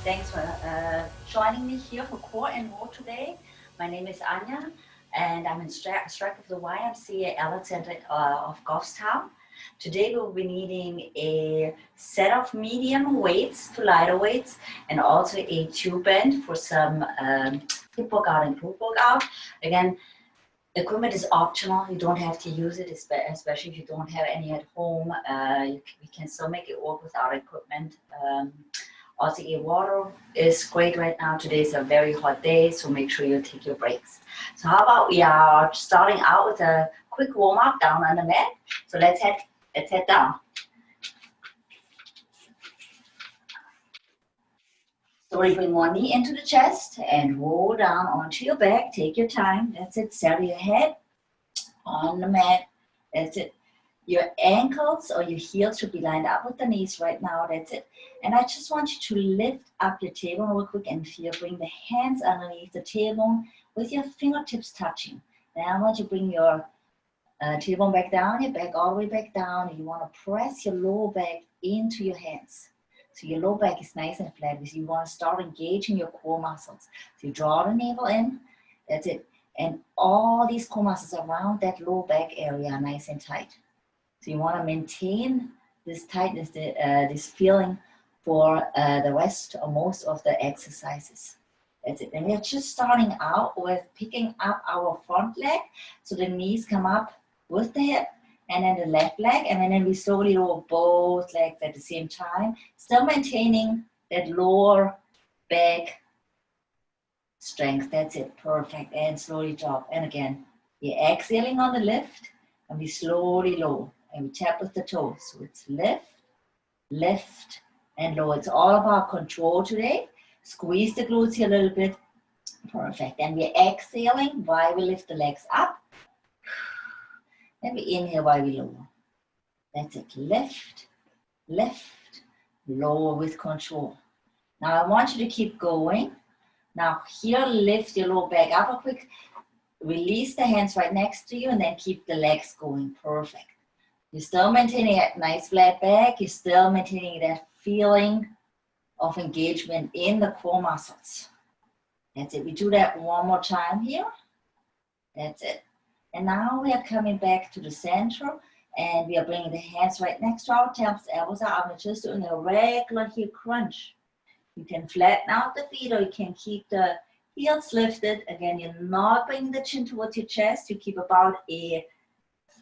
Thanks for joining me here for Core and More today. My name is Anja, and I'm instructor of the YMCA Outlet Center of Goffstown. Today we'll be needing a set of medium weights to lighter weights, and also a tube band for some hip workout and glute workout. Again, equipment is optional. You don't have to use it, especially if you don't have any at home. We can still make it work without equipment. Also, water is great right now. Today is a very hot day, so make sure you take your breaks. So how about we are starting out with a quick warm up down on the mat. So let's head down. Slowly bring one knee into the chest and roll down onto your back. Take your time. That's it. Settle your head on the mat. That's it. Your ankles or your heels should be lined up with the knees right now. That's it. And I just want you to lift up your tailbone real quick and feel. Bring the hands underneath the tailbone with your fingertips touching. Now I want you to bring your tailbone back down, your back all the way back down. You want to press your lower back into your hands. So your lower back is nice and flat because you want to start engaging your core muscles. So you draw the navel in. That's it. And all these core muscles around that lower back area are nice and tight. So you want to maintain this tightness, this feeling for the rest or most of the exercises. That's it. And we're just starting out with picking up our front leg. So the knees come up with the hip and then the left leg. And then we slowly lower both legs at the same time. Still maintaining that lower back strength. That's it. Perfect. And slowly drop. And again, you're exhaling on the lift and we slowly lower. And we tap with the toes. So it's lift, lift, and lower. It's all about control today. Squeeze the glutes here a little bit. Perfect. And we're exhaling while we lift the legs up. Then we inhale while we lower. That's it. Lift, lift, lower with control. Now I want you to keep going. Now here, lift your lower back up a quick. Release the hands right next to you and then keep the legs going. Perfect. You're still maintaining a nice flat back. You're still maintaining that feeling of engagement in the core muscles. That's it. We do that one more time here. That's it. And now we are coming back to the center and we are bringing the hands right next to our temples, elbows out. We're just doing a regular heel crunch. You can flatten out the feet or you can keep the heels lifted. Again, you're not bringing the chin towards your chest. You keep about a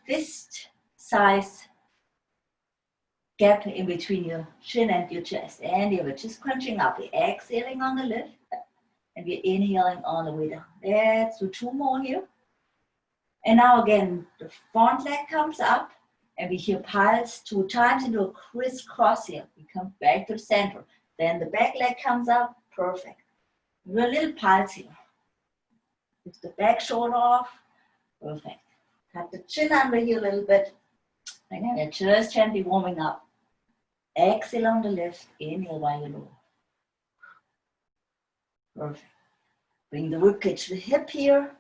fist size gap in between your chin and your chest. And you're just crunching up. We're exhaling on the lift and we're inhaling on the way down. Let's do two more here. And now again, the front leg comes up and we here pulse 2 times into a crisscross here. We come back to the center. Then the back leg comes up. Perfect. Do a little pulse here. Lift the back shoulder off. Perfect. Cut the chin under here a little bit. Again, you're just gently warming up. Exhale on the lift, inhale while you lower. Perfect. Bring the ribcage to the hip here.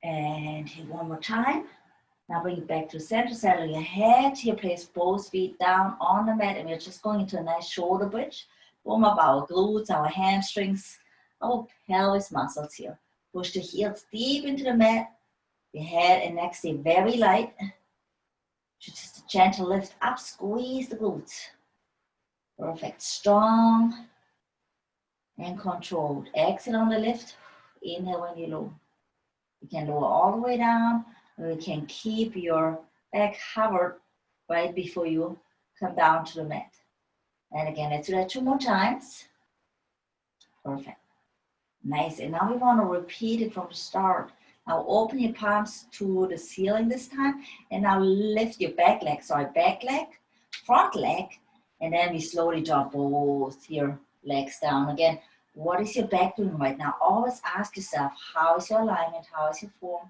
And here one more time. Now bring it back to the center, settle your head. Here, place both feet down on the mat. And we're just going into a nice shoulder bridge. Warm up our glutes, our hamstrings, our pelvis muscles here. Push the heels deep into the mat. Your head and neck stay very light. Just a gentle lift up, squeeze the glutes. Perfect, strong and controlled. Exhale on the lift, inhale when you lower. You can lower all the way down, or you can keep your back hovered right before you come down to the mat. And again, let's do that 2 more times. Perfect. Nice, and now we want to repeat it from the start. Now open your palms to the ceiling this time. And now lift your back leg. Sorry, back leg, front leg. And then we slowly drop both your legs down. Again, what is your back doing right now? Always ask yourself, how is your alignment? How is your form?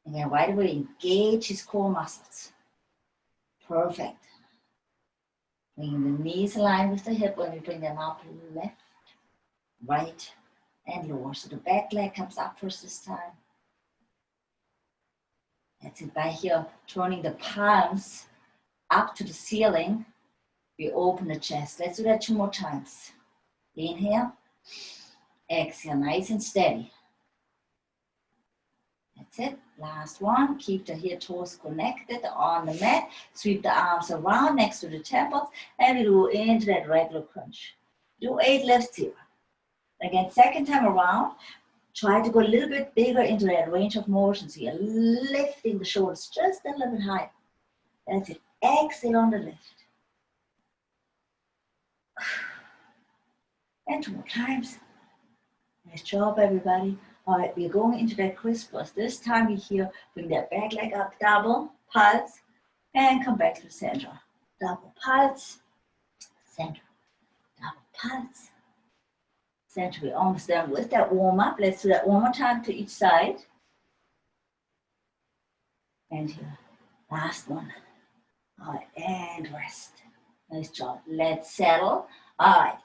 Again, right away, engage his core muscles. Perfect. Bring the knees aligned with the hip when we bring them up. Left, right, and lower. So the back leg comes up first this time. That's it. By here, turning the palms up to the ceiling. We open the chest. Let's do that 2 more times. Inhale. Exhale, nice and steady. That's it. Last one. Keep the heel toes connected on the mat. Sweep the arms around next to the temples. And we do into that regular crunch. Do 8 lifts here. Again, second time around, try to go a little bit bigger into that range of motion. So you're lifting the shoulders just a little bit higher. That's it. Exhale on the lift. And 2 more times. Nice job, everybody. All right, we're going into that crisscross. This time we here bring that back leg up, double, pulse, and come back to the center. Double pulse, center, double pulse, center. We're almost done with that warm up. Let's do that one more time to each side. And here, last one. All right, and rest. Nice job. Let's settle. All right.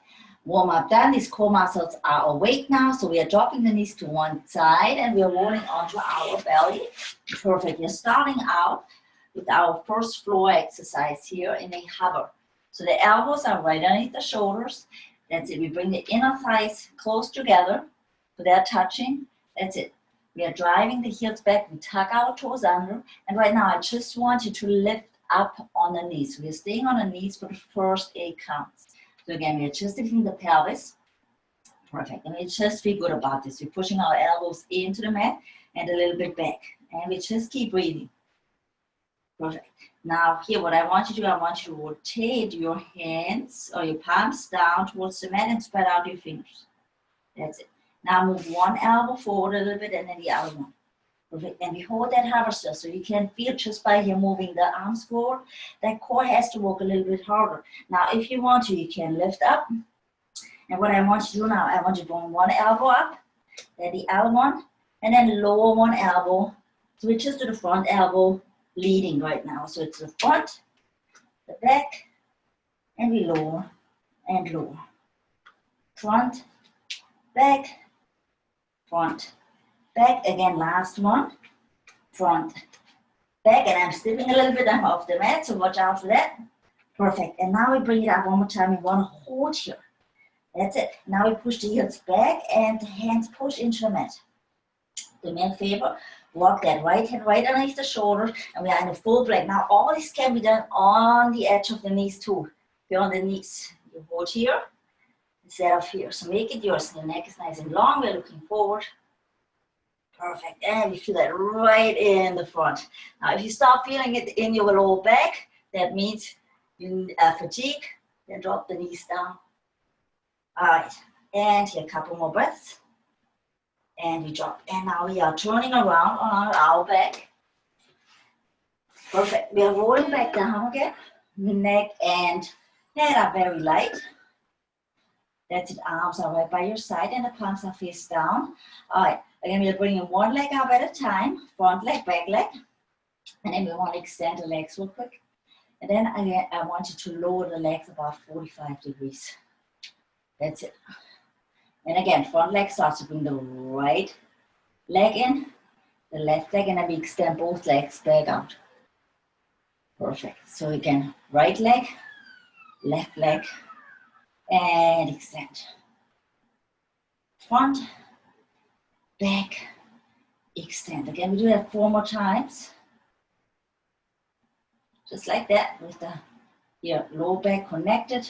Warm up done. These core muscles are awake now. So we are dropping the knees to one side and we are rolling onto our belly. Perfect. We're starting out with our first floor exercise here in a hover. So the elbows are right underneath the shoulders. That's it. We bring the inner thighs close together so they're touching. That's it. We are driving the heels back. We tuck our toes under. And right now I just want you to lift up on the knees. We are staying on the knees for the first 8 counts. So again, we're just lifting the pelvis. Perfect. And we just feel good about this. We're pushing our elbows into the mat and a little bit back. And we just keep breathing. Perfect. Now here, what I want you to do, I want you to rotate your hands or your palms down towards the mat and spread out your fingers. That's it. Now move one elbow forward a little bit and then the other one. Perfect. And we hold that hover still, so you can feel just by here moving the arms forward. That core has to work a little bit harder. Now, if you want to, you can lift up. And what I want you to do now, I want you to bring one elbow up, then the other one, and then lower one elbow. So we just do the front elbow leading right now. So it's the front, the back, and we lower and lower. Front, back, front, back. Again, last one. Front, back. And I'm slipping a little bit. I'm off the mat, so watch out for that. Perfect. And now we bring it up one more time. We want to hold here. That's it. Now we push the heels back and the hands push into the mat. Do me a favor. Walk that right hand right underneath the shoulders. And we are in a full plank. Now all this can be done on the edge of the knees too. You're on the knees. You hold here instead of here. So make it yours. The neck is nice and long. We're looking forward. Perfect. And we feel that right in the front. Now if you start feeling it in your lower back, that means you fatigue. Then drop the knees down. All right. And here, a couple more breaths. And we drop. And now we are turning around on our back. Perfect. We are rolling back down again. The neck and head are very light. That's it. Arms are right by your side and the palms are face down. All right. Again, we are bringing one leg up at a time. Front leg, back leg. And then we want to extend the legs real quick. And then again, I want you to lower the legs about 45 degrees. That's it. And again, front leg starts to bring the right leg in, the left leg, and then we extend both legs back out. Perfect. So again, right leg, left leg, and extend. Front, back, extend. Again, we do that 4 more times. Just like that, with the lower back connected.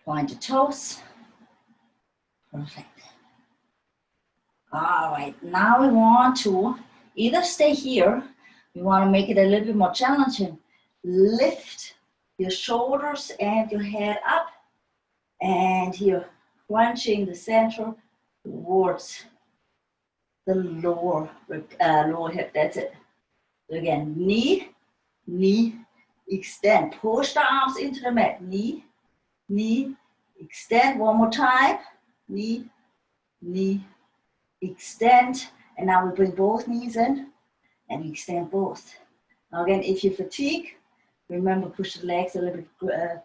Point the toes. Perfect. All right, now we want to either stay here, we want to make it a little bit more challenging. Lift your shoulders and your head up, and here, crunching the center towards the lower hip. That's it. So again, knee, knee, extend. Push the arms into the mat. Knee, knee, extend. One more time. Knee, knee, extend. And now we bring both knees in and we extend both. Now again, if you fatigue, remember push the legs a little bit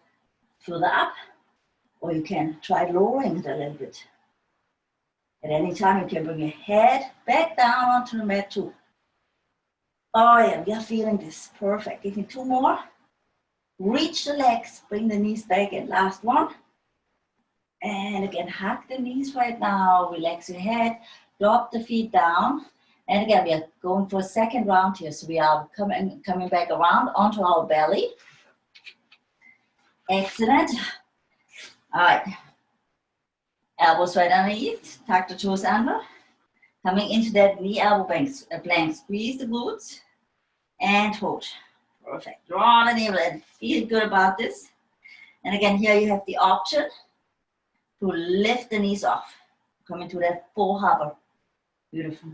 further up, or you can try lowering it a little bit. At any time, you can bring your head back down onto the mat too. Oh yeah, we are feeling this. Perfect. Give me 2 more. Reach the legs, bring the knees back, and last one. And again, hug the knees right now, relax your head, drop the feet down. And again, we are going for a second round here. So we are coming back around onto our belly. Excellent. All right. Elbows right underneath, tuck the toes under. Coming into that knee elbow plank, squeeze the glutes and hold. Perfect. Draw the navel and feel good about this. And again, here you have the option to lift the knees off. Come into that full hover. Beautiful.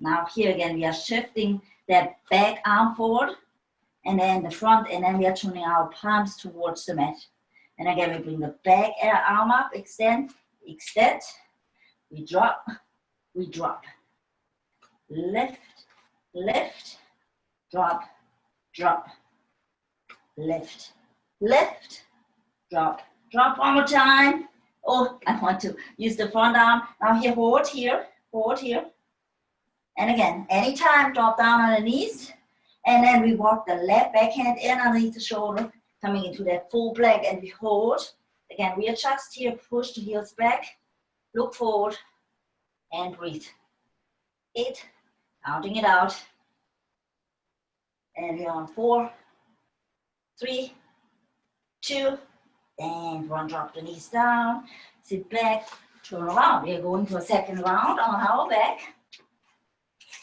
Now here again, we are shifting that back arm forward and then the front, and then we are turning our palms towards the mat. And again, we bring the back arm up, extend, extend. We drop, lift, lift, drop, drop, lift, lift, drop, drop. One more time. Oh, I want to use the front arm. Now here, hold here, hold here. And again, anytime, drop down on the knees. And then we walk the left backhand in underneath the shoulder, coming into that full plank, and we hold. Again, we adjust here, push the heels back, look forward, and breathe. 8, counting it out. And we're on 4, 3, 2, and 1. Drop the knees down, sit back, turn around. We are going to a second round on our back.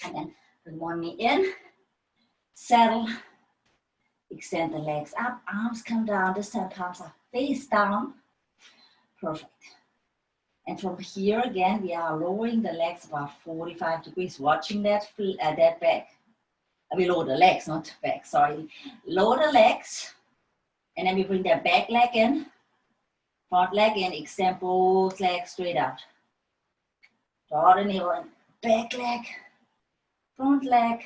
And then bring one knee in, settle, extend the legs up, arms come down, this time palms are face down. Perfect. And from here again, we are lowering the legs about 45 degrees, watching that back. We lower the legs, not back, sorry. Lower the legs, and then we bring that back leg in, front leg in, extend both legs straight out. Draw the navel in, back leg, front leg,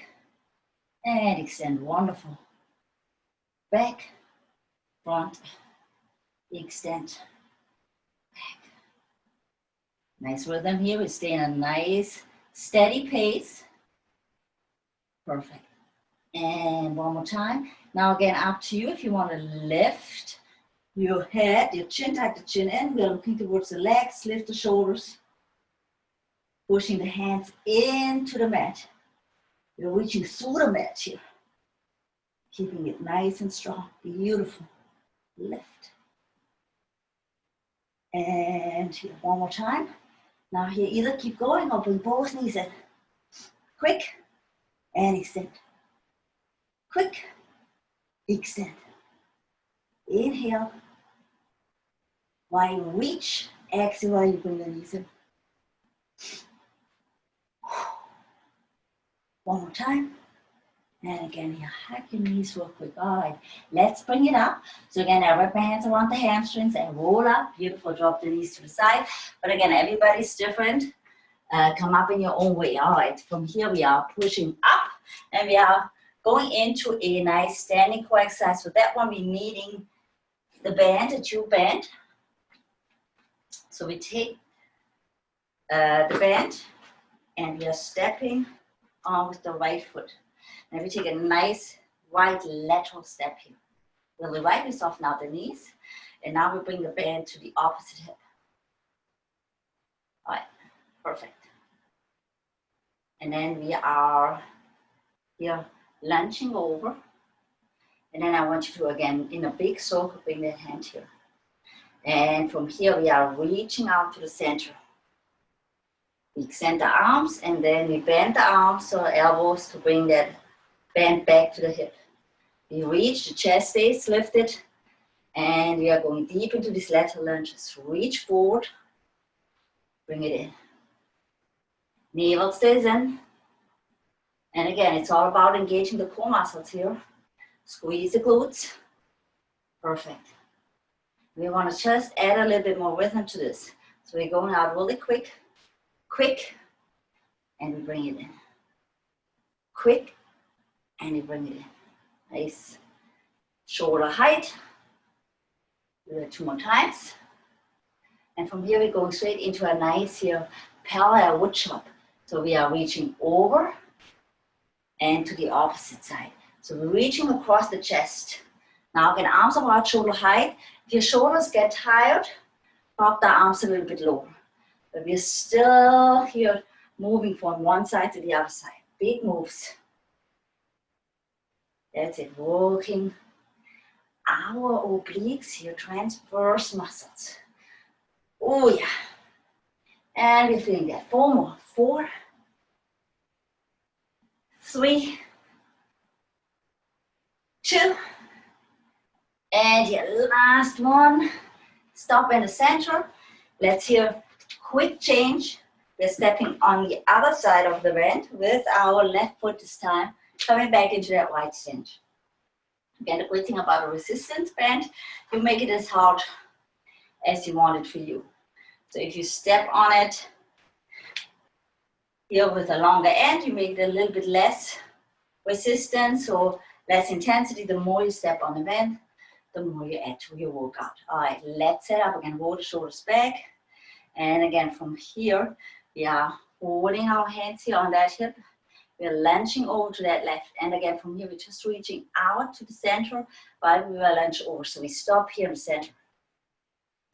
and extend. Wonderful. Back, front, extend, back. Nice rhythm here. We stay in a nice, steady pace. Perfect. And one more time. Now again, up to you if you want to lift your head, your chin, tuck the chin in. We're looking towards the legs, lift the shoulders, pushing the hands into the mat. You're reaching through the mat here. Keeping it nice and strong. Beautiful. Lift. And here, one more time. Now here, either keep going or bring both knees in. Quick and extend. Quick, extend. Inhale. While you reach, exhale while you bring the knees in. One more time. And again, here, hug your knees real quick. All right, let's bring it up. So again, I wrap my hands around the hamstrings and roll up. Beautiful, drop the knees to the side. But again, everybody's different. Come up in your own way. All right, from here we are pushing up and we are going into a nice standing core exercise. For that one, we're needing the band, a tube band. So we take the band and we are stepping on with the right foot. And we take a nice right lateral step here. With the right, we soften out the knees. And now we bring the band to the opposite hip. All right, perfect. And then we are here lunging over. And then I want you to, again, in a big circle, bring that hand here. And from here, we are reaching out to the center. We extend the arms, and then we bend the arms, so elbows to bring that bend back to the hip. We reach, the chest stays lifted, and we are going deep into these lateral lunges. Reach forward, bring it in. Navel stays in. And again, it's all about engaging the core muscles here. Squeeze the glutes. Perfect. We want to just add a little bit more rhythm to this. So we're going out really quick, and we bring it in. Quick, and we bring it in. Nice shoulder height. Do that 2 more times. And from here, we're going straight into a nice here parallel wood chop. So we are reaching over and to the opposite side. So we're reaching across the chest. Now again, arms about shoulder height. If your shoulders get tired, drop the arms a little bit lower. But we're still here moving from one side to the other side. Big moves. That's it, working our obliques here, transverse muscles. Oh yeah. And we're feeling that. 4 more. 4, 3, 2, and your last one. Stop in the center. Let's hear quick change. We're stepping on the other side of the bend with our left foot this time, coming back into that wide stance. Again, the great thing about a resistance band, you make it as hard as you want it for you. So if you step on it here with a longer end, you make it a little bit less resistance or less intensity. The more you step on the band, the more you add to your workout. All right, let's set up again, roll the shoulders back. And again, from here, we are holding our hands here on that hip. We're lunging over to that left. And again, from here, we're just reaching out to the center while we will lunge over. So we stop here in the center.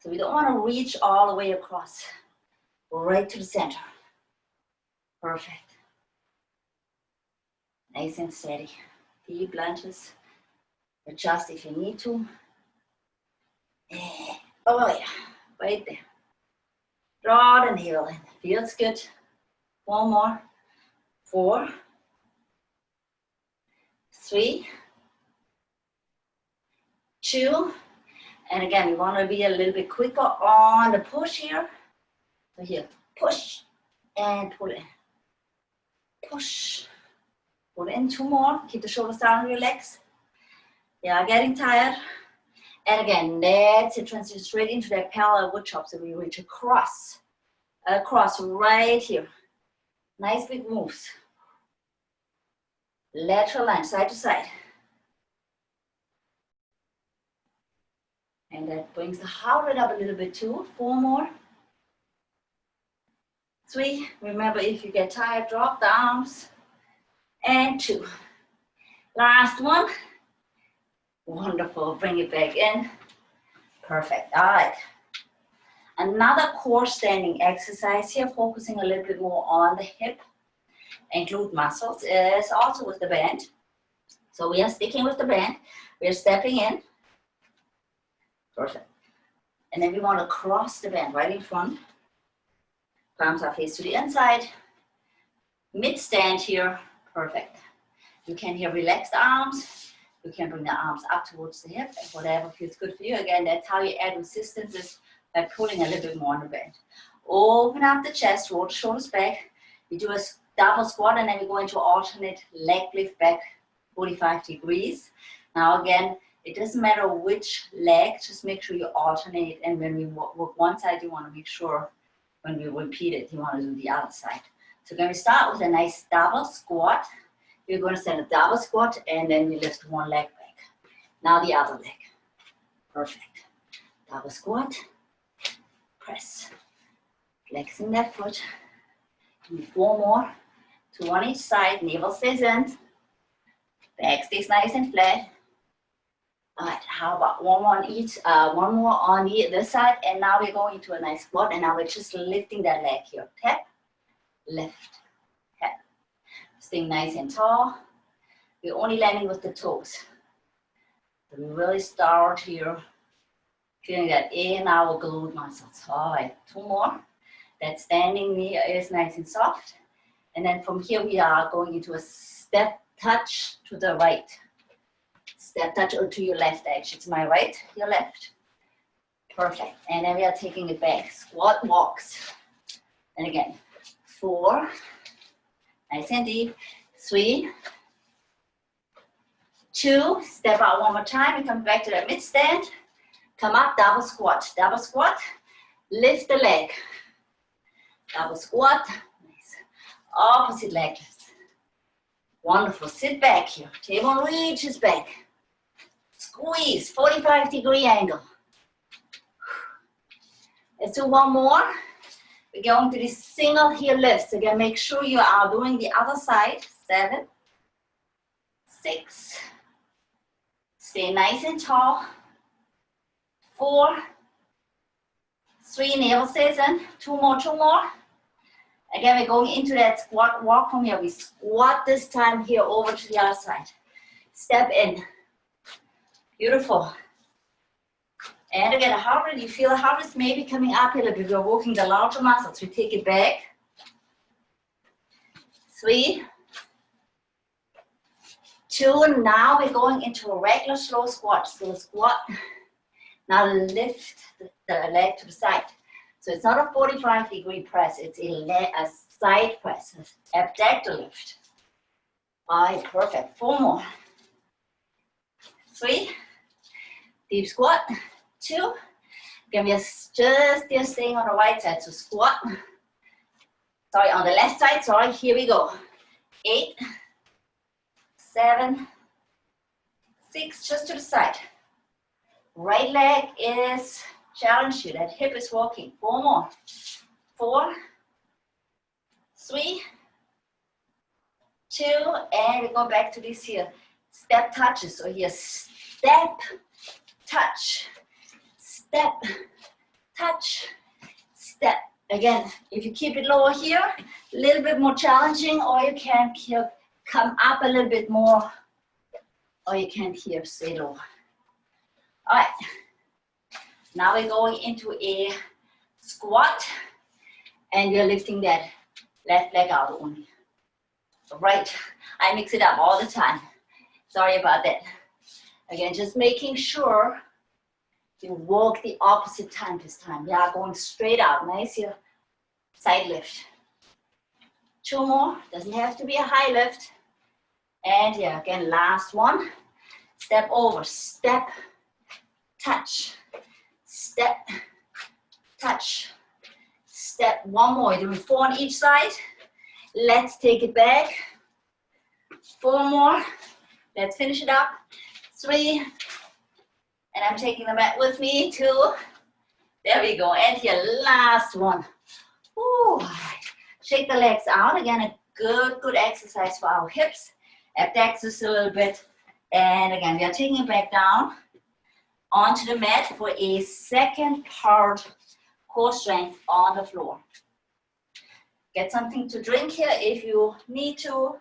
So we don't want to reach all the way across. Right to the center. Perfect. Nice and steady. Deep lunges. Adjust if you need to. Oh yeah, right there. Draw the navel in. Feels good. 1 more. 4, 3, 2, and again, we want to be a little bit quicker on the push here. So here, push and pull in. Push, pull in. 2 more. Keep the shoulders down on your legs. They are getting tired. And again, that's it. Transition straight into that parallel wood chop. So we reach across right here. Nice big moves. Lateral lunge, side to side. And that brings the heart rate up a little bit too. 4 more. 3. Remember, if you get tired, drop the arms. And 2. Last one. Wonderful. Bring it back in. Perfect. All right. Another core standing exercise here, focusing a little bit more on the hip and glute muscles, is also with the band. So we are sticking with the band. We are stepping in. Perfect. And then we want to cross the band right in front. Palms are faced to the inside. Mid stand here. Perfect. You can here relax the arms. You can bring the arms up towards the hip, and whatever feels good for you. Again, that's how you add resistance, is by pulling a little bit more on the band. Open up the chest, roll the shoulders back. We do a double squat, and then we go into alternate leg lift back 45 degrees. Now again, it doesn't matter which leg, just make sure you alternate. And when we work one side, you want to make sure when we repeat it, you want to do the other side. So we're going to start with a nice double squat. You're going to stand a double squat, and then we lift one leg back. Now the other leg. Perfect. Double squat. Press. Flexing that foot. Give me 4 more. 2 on each side. Navel stays in. Back stays nice and flat. All right, how about one more on each, one more on the other side, and now we're going to a nice squat, and now we're just lifting that leg here. Tap, lift, tap. Staying nice and tall. We're only landing with the toes. So we really start here, feeling that in our glute muscles. All right, 2 more. That standing knee is nice and soft. And then from here, we are going into a step touch to the right. Step touch or to your left edge. It's my right, your left. Perfect. And then we are taking it back. Squat walks. And again, 4. Nice and deep. 3. 2. Step out one more time. We come back to that mid stand. Come up, double squat. Double squat. Lift the leg. Double squat. Nice. Opposite leg lift. Wonderful. Sit back here. Table reaches back. Squeeze, 45-degree angle. Let's do 1 more. We're going to this single heel lift. Again, make sure you are doing the other side. 7, 6, Stay nice and tall. 4, 3, navel stays in. 2 more, 2 more. Again, we're going into that squat walk from here. We squat this time here over to the other side. Step in. Beautiful. And again, the heart rate, you feel the heart rate maybe coming up a little bit. We're working the larger muscles. We take it back. 3, 2, now we're going into a regular slow squat. So squat. Now lift the leg to the side. So it's not a 45-degree press, it's a side press, abdominal lift. All right, perfect. 4 more. 3, deep squat. 2, again, we are just still staying on the right side, so squat. Sorry, on the left side, sorry, here we go. 8, 7, 6, just to the side. Right leg is challenged you, that hip is walking. 4 more. 4, 3, 2, and we go back to this here. Step touches, so here, step, touch, step, touch, step. Again, if you keep it lower here, a little bit more challenging, or you can here come up a little bit more, or you can here stay low. All right, now we're going into a squat, and we're lifting that left leg out only. Right, I mix it up all the time. Sorry about that. Again, just making sure you walk the opposite time this time. Yeah, going straight out. Nice here. Side lift. 2 more. Doesn't have to be a high lift. And yeah, again, last one. Step over. Step. Touch. Step. Touch. Step. 1 more. You're doing 4 on each side. Let's take it back. 4 more. Let's finish it up. 3. And I'm taking the mat with me. 2. There we go. And here, last one. Ooh. Shake the legs out. Again, a good exercise for our hips. Abductors a little bit. And again, we are taking it back down onto the mat for a second part core strength on the floor. Get something to drink here if you need to.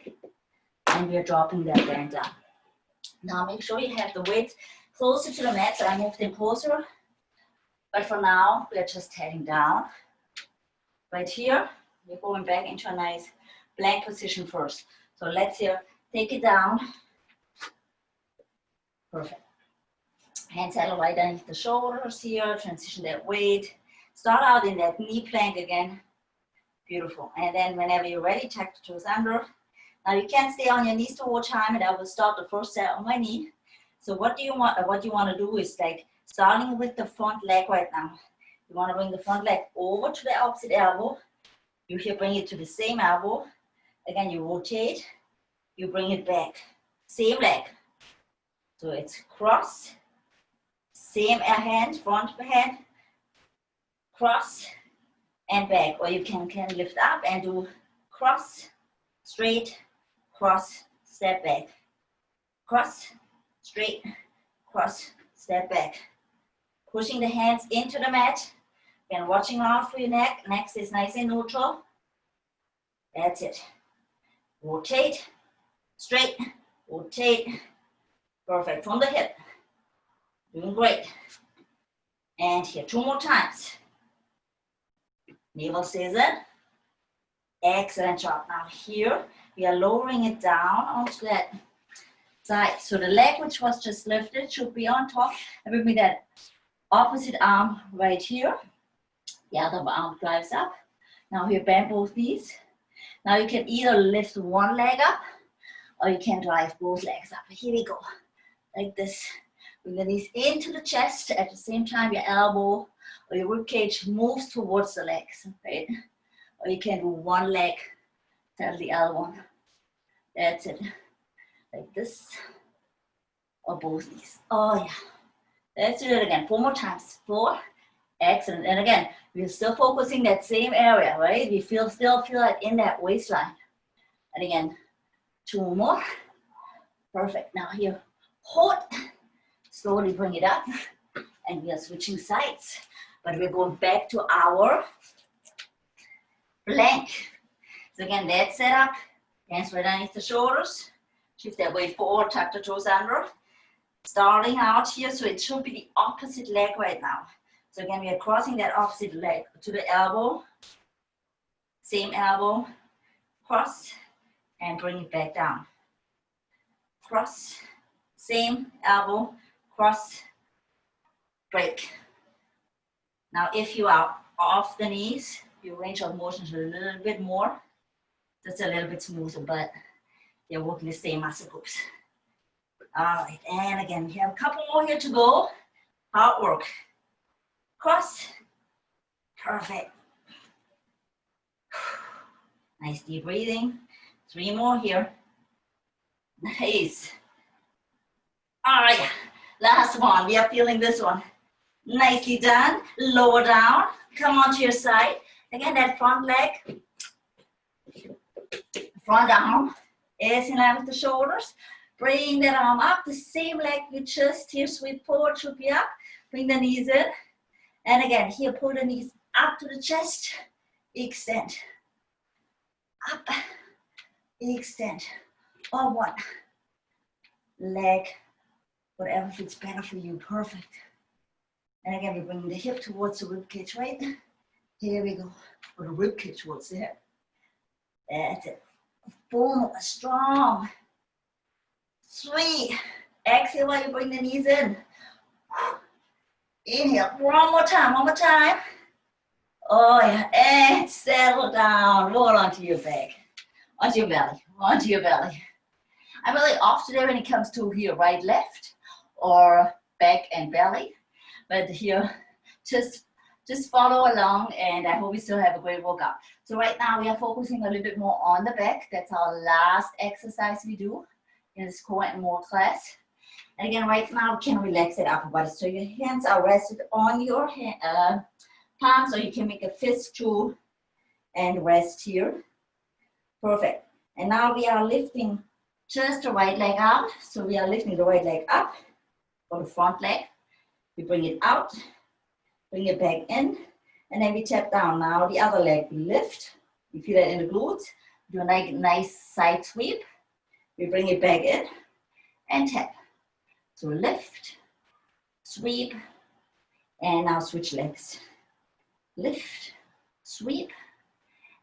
And we're dropping that band down. Now make sure you have the weight closer to the mat, so I moved in closer. But for now, we're just heading down. Right here, we're going back into a nice plank position first. So let's here, take it down. Perfect. Hands settle right underneath the shoulders here, transition that weight. Start out in that knee plank again. Beautiful. And then whenever you're ready, tuck the toes under. Now you can stay on your knees the whole time, and I will start the first set on my knee. So what you want to do is like starting with the front leg right now. You want to bring the front leg over to the opposite elbow. You here bring it to the same elbow. Again, you rotate, you bring it back. Same leg. So it's cross, same hand, front hand, cross and back. Or you can lift up and do cross, straight, cross, step back. Cross, straight, cross, step back. Pushing the hands into the mat. Again, watching out for your neck. Neck is nice and neutral. That's it. Rotate, straight, rotate. Perfect. From the hip. Doing great. And here, 2 more times. Navel stays in. Excellent job. Now here, we are lowering it down onto that side. So the leg which was just lifted should be on top. And bring me that opposite arm right here. The other arm drives up. Now here, bend both knees. Now you can either lift one leg up or you can drive both legs up. Here we go. Like this. Bring the knees into the chest. At the same time, your elbow or your rib cage moves towards the legs. Right? Or you can do one leg, tell the other one. That's it. Like this. Or both knees. Oh yeah. Let's do it again. 4 more times. 4. Excellent. And again, we're still focusing that same area, right? We still feel it in that waistline. And again, 2 more. Perfect. Now here, hold Slowly bring it up, and we are switching sides. But we're going back to our plank. So again, that setup, hands right underneath the shoulders, shift that weight forward, tuck the toes under. Starting out here, so it should be the opposite leg right now. So again, we are crossing that opposite leg to the elbow, same elbow, cross, and bring it back down. Cross, same elbow, cross, break. Now if you are off the knees, your range of motion is a little bit more, just a little bit smoother, but you're working the same muscle groups. All right, and again, we have a couple more here to go. Hard work. Cross, perfect. Nice deep breathing. 3 more here. Nice. All right, last one. We are feeling this one. Nicely done. Lower down. Come onto your side. Again, that front leg, front arm is in line with the shoulders. Bring that arm up. The same leg you just here, sweep forward, should be up. Bring the knees in. And again, here, pull the knees up to the chest. Extend. Up. Extend. Or one. Leg. Whatever fits better for you. Perfect. And again, we're bringing the hip towards the rib cage, right? Here we go. Or the rib cage towards the hip. That's it. 4, strong. 3. Exhale while you bring the knees in. Inhale. One more time. One more time. Oh yeah. And settle down. Roll onto your back. Onto your belly. Onto your belly. I'm really off today when it comes to here, right, left, or back and belly. But here, just follow along, and I hope you still have a great workout. So right now we are focusing a little bit more on the back. That's our last exercise we do in this core and more class. And again, right now we can relax that upper body. So your hands are rested on your palms, so you can make a fist too and rest here. Perfect. And now we are lifting just the right leg out. So we are lifting the right leg up for the front leg. We bring it out, bring it back in, and then we tap down. Now the other leg, we lift. You feel that in the glutes. Do a nice side sweep. We bring it back in and tap. So lift, sweep, and now switch legs. Lift, sweep,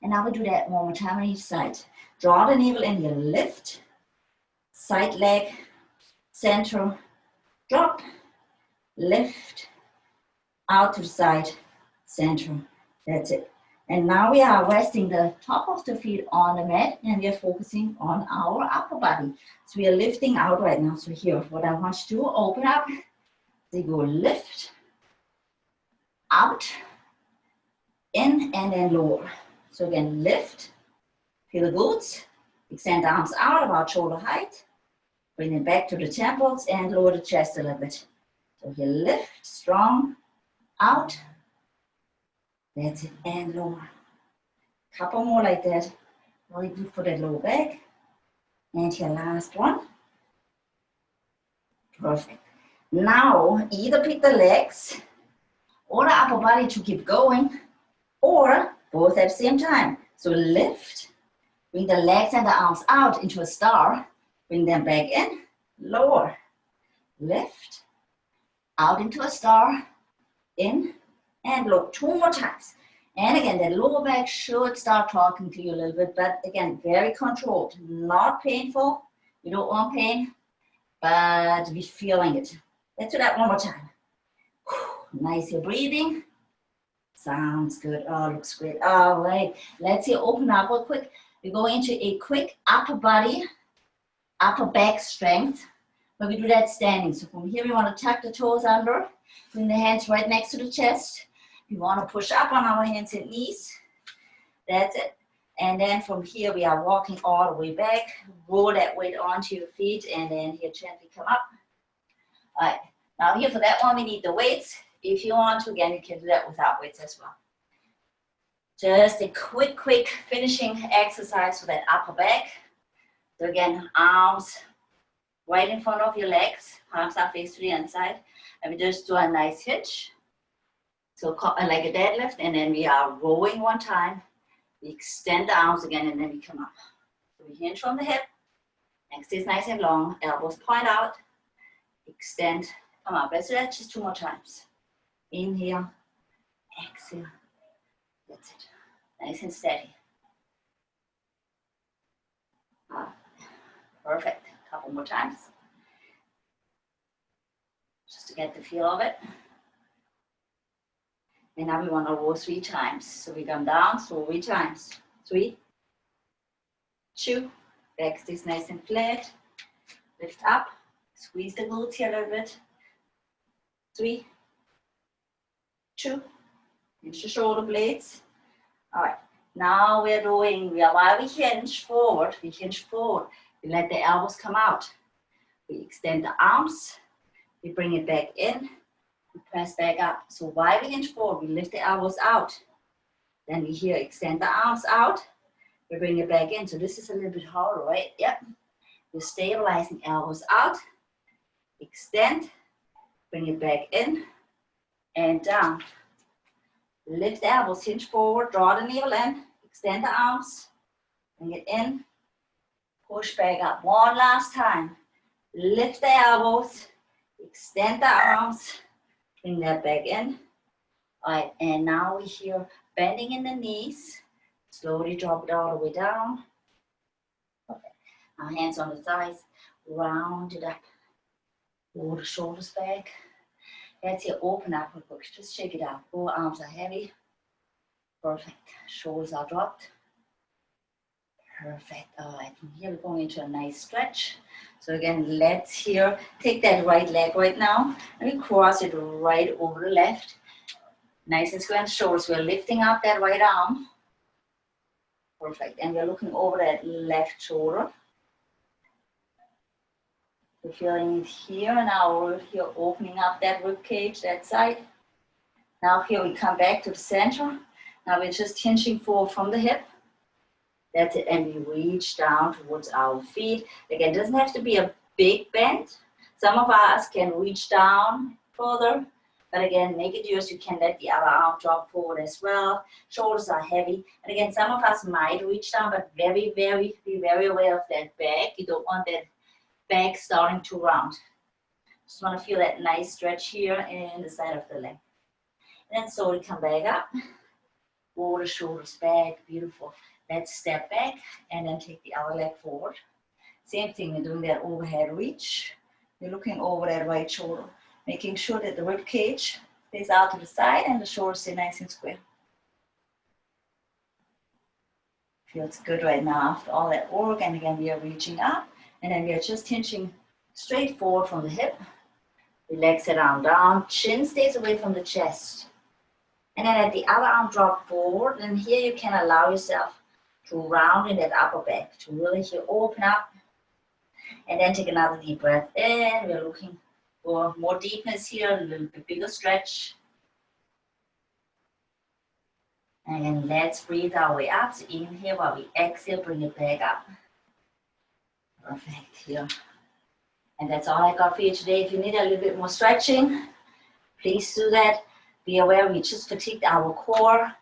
and now we do that one more time on each side. Draw the navel in here, lift, side leg, center, drop, lift, out to the side, center. That's it. And now we are resting the top of the feet on the mat, and we are focusing on our upper body. So we are lifting out right now. So here, what I want you to do, open up. So you go lift, out, in, and then lower. So again, lift, feel the glutes, extend the arms out about shoulder height, bring it back to the temples, and lower the chest a little bit. So here, lift, strong, out, that's it, and lower. Couple more like that. Really good for that lower back. And here, last one. Perfect. Now, either pick the legs or the upper body to keep going, or both at the same time. So lift, bring the legs and the arms out into a star, bring them back in, lower, lift, out into a star, in, and low. 2 more times. And again, that lower back should start talking to you a little bit, but again, very controlled, not painful. You don't want pain, but we're feeling it. Let's do that one more time. Nice here, breathing. Sounds good. Oh, looks great. All right, let's here open up real quick. We go into a quick upper body, upper back strength, but we do that standing. So from here, we want to tuck the toes under, bring the hands right next to the chest. We want to push up on our hands and knees. That's it. And then from here, we are walking all the way back. Roll that weight onto your feet, and then here gently come up. All right. Now here for that one, we need the weights. If you want to, again, you can do that without weights as well. Just a quick finishing exercise for that upper back. So again, arms right in front of your legs, palms are faced to the inside, and we just do a nice hinge. So like a deadlift, and then we are rowing one time. We extend the arms again, and then we come up. So we hinge from the hip, neck stays nice and long, elbows point out, extend, come up. Let's do that just 2 more times. Inhale, exhale, that's it. Nice and steady. Perfect. Couple more times. Just to get the feel of it. And now we want to roll 3 times. So we come down 3 times. 3, 2, back stays nice and flat. Lift up, squeeze the glutes here a little bit. 3, 2, hinge the shoulder blades. All right, now we're doing, while we hinge forward, we let the elbows come out. We extend the arms, we bring it back in, we press back up. So while we hinge forward, we lift the elbows out. Then we here extend the arms out, we bring it back in. So this is a little bit harder, right? Yep. We're stabilizing elbows out, extend, bring it back in, and down. Lift the elbows, hinge forward, draw the navel in, extend the arms, bring it in, push back up. One last time. Lift the elbows, extend the arms, bring that back in. All right, and now we're here bending in the knees. Slowly drop it all the way down. Okay. Now hands on the thighs, round it up. Roll the shoulders back. That's it, open up real quick. Just shake it out. Both arms are heavy. Perfect. Shoulders are dropped. Perfect. All right, from here we're going into a nice stretch. So again, let's here take that right leg right now and we cross it right over the left. Nice and square shoulders. We're lifting up that right arm. Perfect. And we're looking over that left shoulder. We're feeling it here. Now we're here opening up that rib cage, that side. Now here we come back to the center. Now we're just hinging forward from the hip. That's it. And we reach down towards our feet. Again, it doesn't have to be a big bend. Some of us can reach down further. But again, make it yours. You can let the other arm drop forward as well. Shoulders are heavy. And again, some of us might reach down, but be very aware of that back. You don't want that back starting to round. Just want to feel that nice stretch here in the side of the leg. And then slowly come back up. Roll the shoulders back. Beautiful. Let's step back and then take the other leg forward. Same thing, you're doing that overhead reach. You're looking over that right shoulder, making sure that the rib cage stays out to the side and the shoulders stay nice and square. Feels good right now after all that work. And again, we are reaching up and then we are just hinging straight forward from the hip. Relax the arm down, chin stays away from the chest. And then let the other arm drop forward. And here you can allow yourself to round in that upper back, to really here open up. And then take another deep breath in. We're looking for more deepness here, a little bit bigger stretch. And let's breathe our way up. So inhale while we exhale, bring it back up. Perfect here. And that's all I got for you today. If you need a little bit more stretching, please do that. Be aware we just fatigued our core.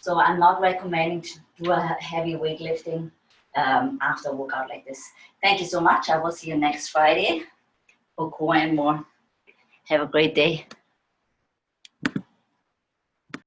So I'm not recommending to do a heavy weightlifting after a workout like this. Thank you so much. I will see you next Friday for core and more. Have a great day.